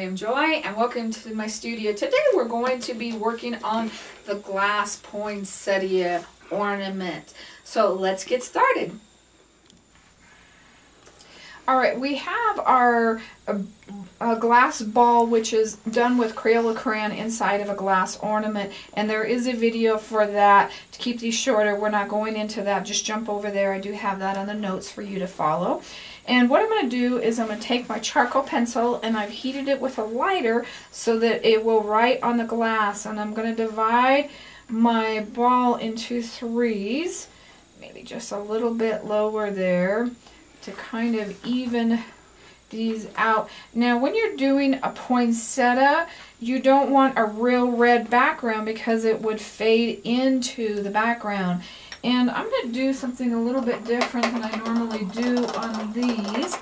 Miriam Joy, and welcome to my studio. Today we're going to be working on the glass poinsettia ornament. So let's get started. Alright, we have our glass ball, which is done with Crayola crayon inside of a glass ornament, and there is a video for that. To keep these shorter, we're not going into that. Just jump over there. I do have that on the notes for you to follow. And what I'm going to do is I'm going to take my charcoal pencil, and I've heated it with a lighter so that it will write on the glass, and I'm going to divide my ball into threes, maybe just a little bit lower there, to kind of even these out. Now when you're doing a poinsettia, you don't want a real red background because it would fade into the background. And I'm going to do something a little bit different than I normally do on these.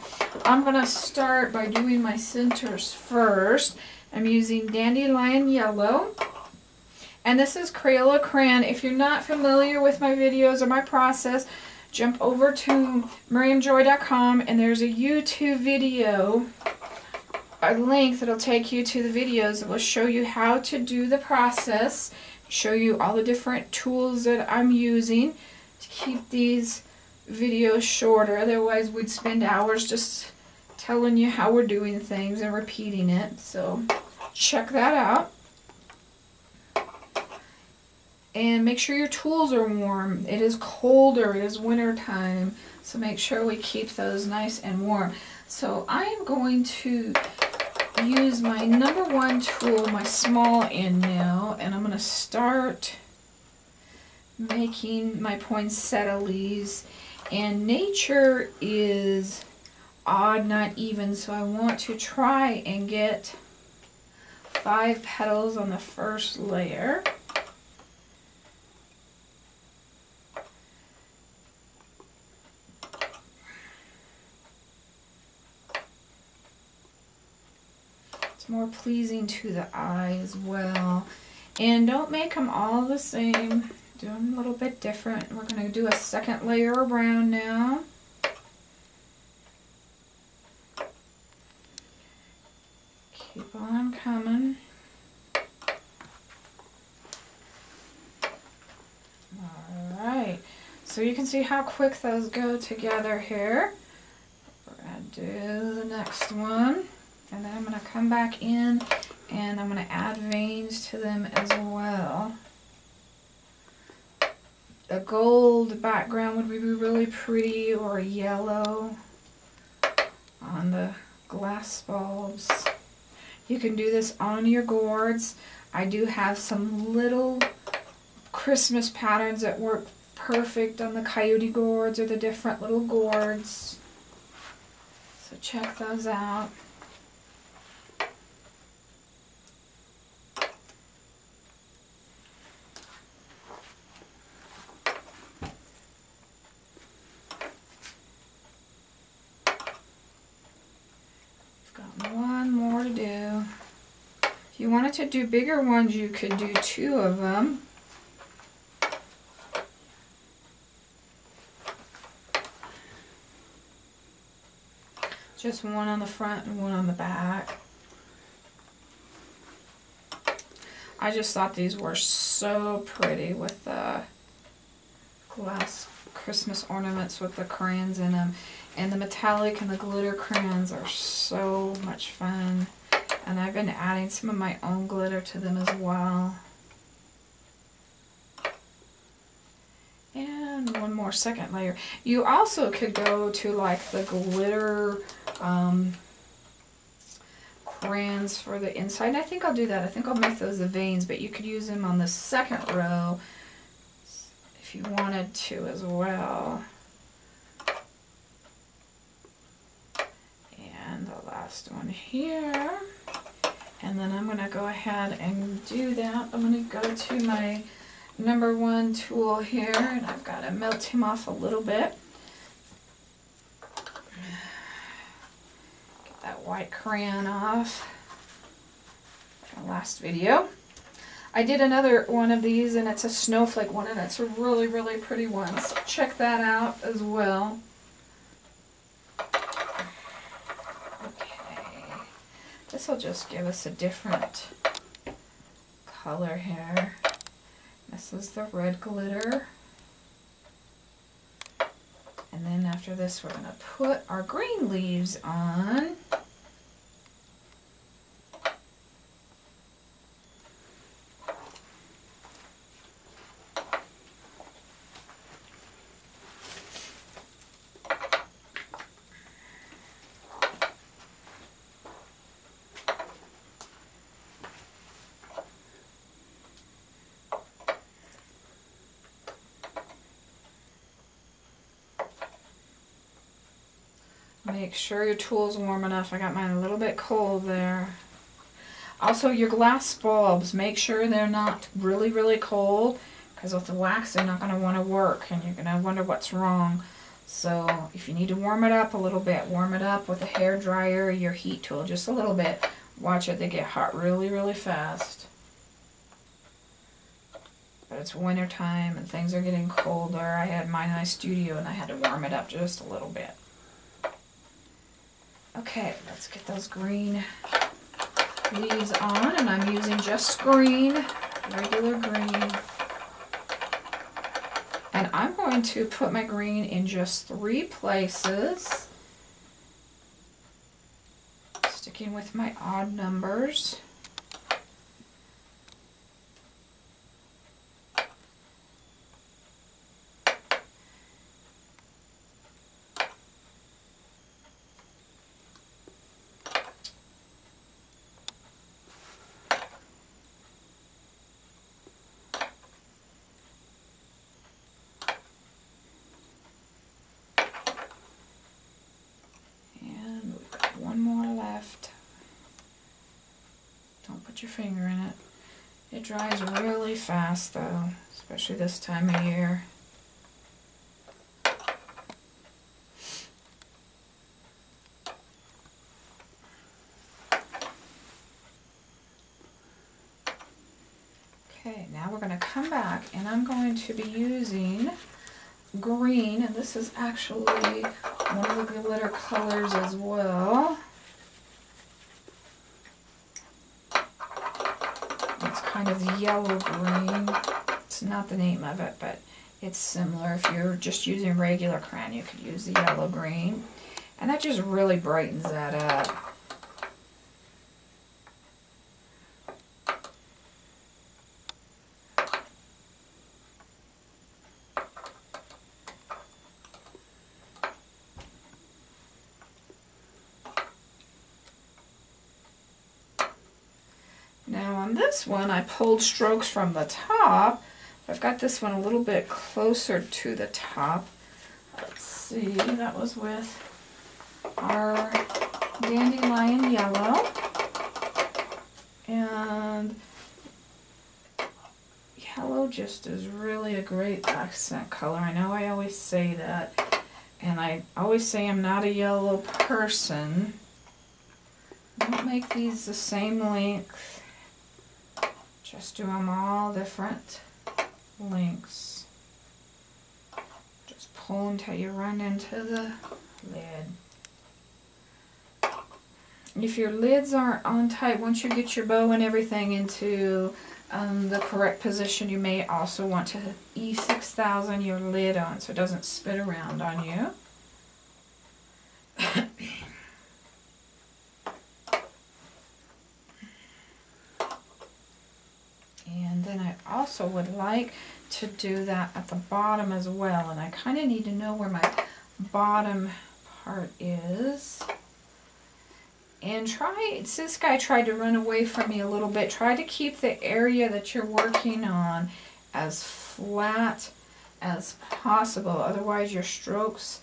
I'm going to start by doing my centers first. I'm using Dandelion Yellow. And this is Crayola crayon. If you're not familiar with my videos or my process, jump over to miriamjoy.com, and there's a YouTube video, a link that'll take you to the videos that will show you how to do the process, show you all the different tools that I'm using to keep these videos shorter. Otherwise we'd spend hours just telling you how we're doing things and repeating it. So check that out. And make sure your tools are warm. It is colder, it is winter time, so make sure we keep those nice and warm. So I am going to use my number one tool, my small end now, and I'm going to start making my poinsettia leaves. And nature is odd, not even, so I want to try and get 5 petals on the first layer. More pleasing to the eye as well. And don't make them all the same. Do them a little bit different. We're going to do a second layer around now. Keep on coming. Alright, so you can see how quick those go together here. We're going to do the next one. And then I'm going to come back in and I'm going to add veins to them as well. A gold background would be really pretty, or a yellow on the glass bulbs. You can do this on your gourds. I do have some little Christmas patterns that work perfect on the coyote gourds or the different little gourds. So check those out. One more to do. If you wanted to do bigger ones, you could do 2 of them. Just one on the front and one on the back. I just thought these were so pretty with the glass Christmas ornaments with the crayons in them. And the metallic and the glitter crayons are so much fun. And I've been adding some of my own glitter to them as well. And one more second layer. You also could go to like the glitter crayons for the inside. And I think I'll do that. I think I'll make those the veins, but you could use them on the second row if you wanted to as well. And the last one here. And then I'm going to go ahead and do that. I'm going to go to my number one tool here, and I've got to melt him off a little bit. Get that white crayon off. From last video. I did another one of these, and it's a snowflake one, and it's a really, really pretty one. So check that out as well. This will just give us a different color here. This is the red glitter. And then after this, we're going to put our green leaves on. Make sure your tool's warm enough. I got mine a little bit cold there. Also, your glass bulbs, make sure they're not really, really cold, because with the wax, they're not going to want to work, and you're going to wonder what's wrong. So if you need to warm it up a little bit, warm it up with a hair dryer or your heat tool just a little bit. Watch it, they get hot really, really fast. But it's winter time and things are getting colder. I had mine in my studio and I had to warm it up just a little bit. Okay, let's get those green leaves on, and I'm using just green, regular green. And I'm going to put my green in just 3 places, sticking with my odd numbers. Your finger in it. It dries really fast though, especially this time of year. Okay, now we're going to come back and I'm going to be using green, and this is actually one of the glitter colors as well. Kind of the yellow green. It's not the name of it, but it's similar. If you're just using regular crayon, you could use the yellow green, and that just really brightens that up. Now on this one, I pulled strokes from the top. I've got this one a little bit closer to the top. Let's see, that was with our dandelion yellow. And yellow just is really a great accent color. I know I always say that, and I always say I'm not a yellow person. Don't make these the same length. Just do them all different lengths. Just pull until you run into the lid. If your lids aren't on tight, once you get your bow and everything into the correct position, you may also want to E6000 your lid on so it doesn't spit around on you. And then I also would like to do that at the bottom as well, and I kind of need to know where my bottom part is. And this guy tried to run away from me a little bit. Try to keep the area that you're working on as flat as possible, otherwise your strokes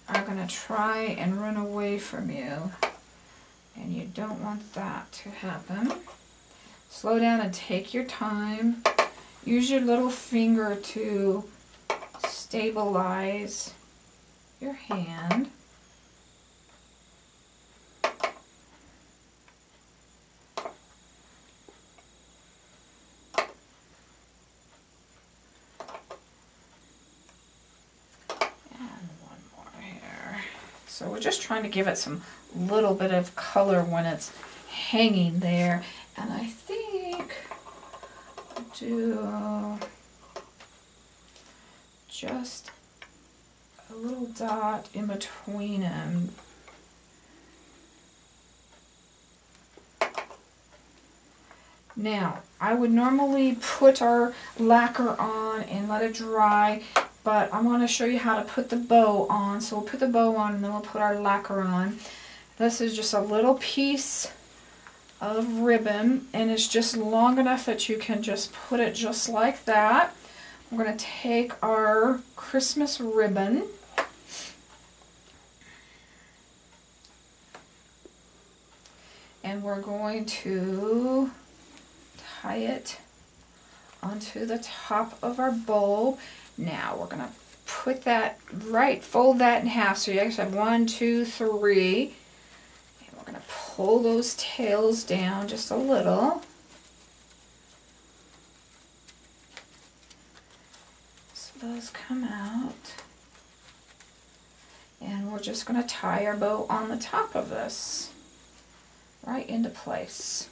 are going to try and run away from you, and you don't want that to happen. Slow down and take your time. Use your little finger to stabilize your hand. And one more here. So we're just trying to give it some little bit of color when it's hanging there. And I think I'll do just a little dot in between them. Now, I would normally put our lacquer on and let it dry, but I want to show you how to put the bow on. So we'll put the bow on and then we'll put our lacquer on. This is just a little piece of ribbon, and it's just long enough that you can just put it just like that. We're going to take our Christmas ribbon and we're going to tie it onto the top of our bowl. Now we're going to put that fold that in half. So you actually have 1, 2, 3. And we're going to pull those tails down just a little. So those come out. And we're just going to tie our bow on the top of this right into place.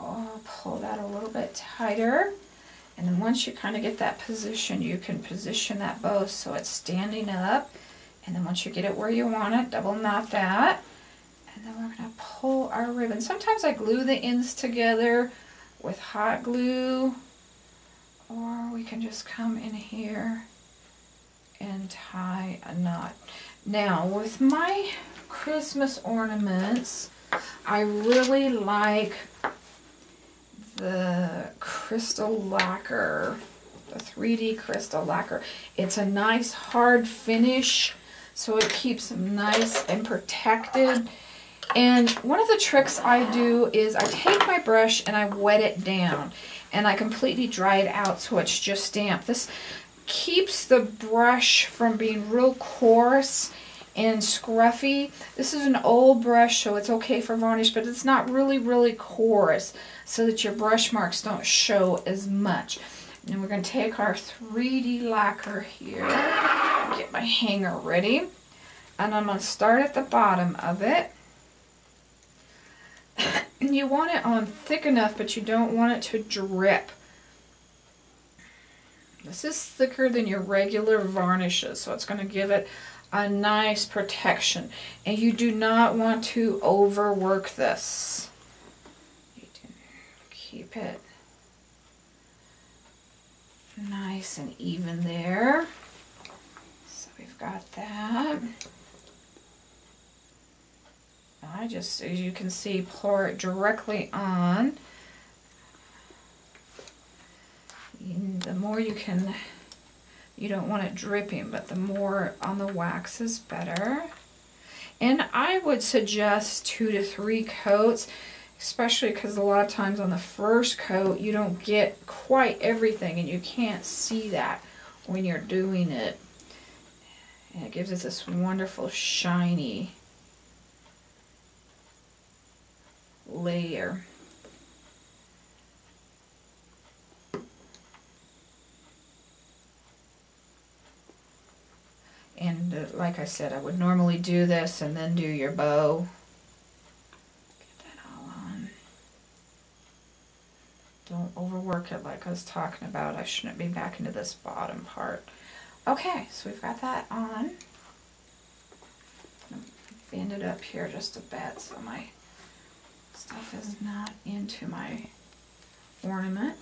I'll pull that a little bit tighter, and then once you kind of get that position, you can position that bow so it's standing up, and then once you get it where you want it, double knot that, and then we're going to pull our ribbon. Sometimes I glue the ends together with hot glue, or we can just come in here and tie a knot. Now with my Christmas ornaments, I really like the crystal lacquer, the 3D crystal lacquer. It's a nice hard finish, so it keeps them nice and protected. And one of the tricks I do is I take my brush and I wet it down, and I completely dry it out so it's just damp. This keeps the brush from being real coarse and scruffy. This is an old brush, so it's okay for varnish, but it's not really coarse, so that your brush marks don't show as much. And we're going to take our 3D lacquer here, get my hanger ready, and I'm going to start at the bottom of it. And you want it on thick enough, but you don't want it to drip. This is thicker than your regular varnishes, so it's going to give it a nice protection. And you do not want to overwork this. You do keep it nice and even there. So we've got that. I just, as you can see, pour it directly on. And the more you can, you don't want it dripping, but the more on the wax is better. And I would suggest 2 to 3 coats, especially because a lot of times on the first coat you don't get quite everything, and you can't see that when you're doing it. And it gives us this wonderful shiny layer. And like I said, I would normally do this and then do your bow. Get that all on. Don't overwork it like I was talking about. I shouldn't be back into this bottom part. Okay, so we've got that on. Bend it up here just a bit so my stuff is not into my ornament.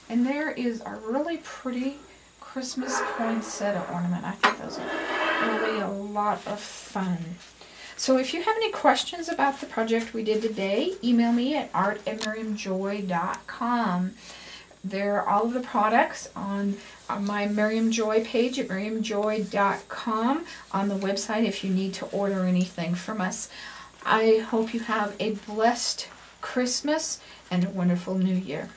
And there is a really pretty Christmas poinsettia ornament. I think those are really a lot of fun. So if you have any questions about the project we did today, email me at art@miriamjoy.com. There are all of the products on my Miriam Joy page at miriamjoy.com on the website if you need to order anything from us. I hope you have a blessed Christmas and a wonderful New Year.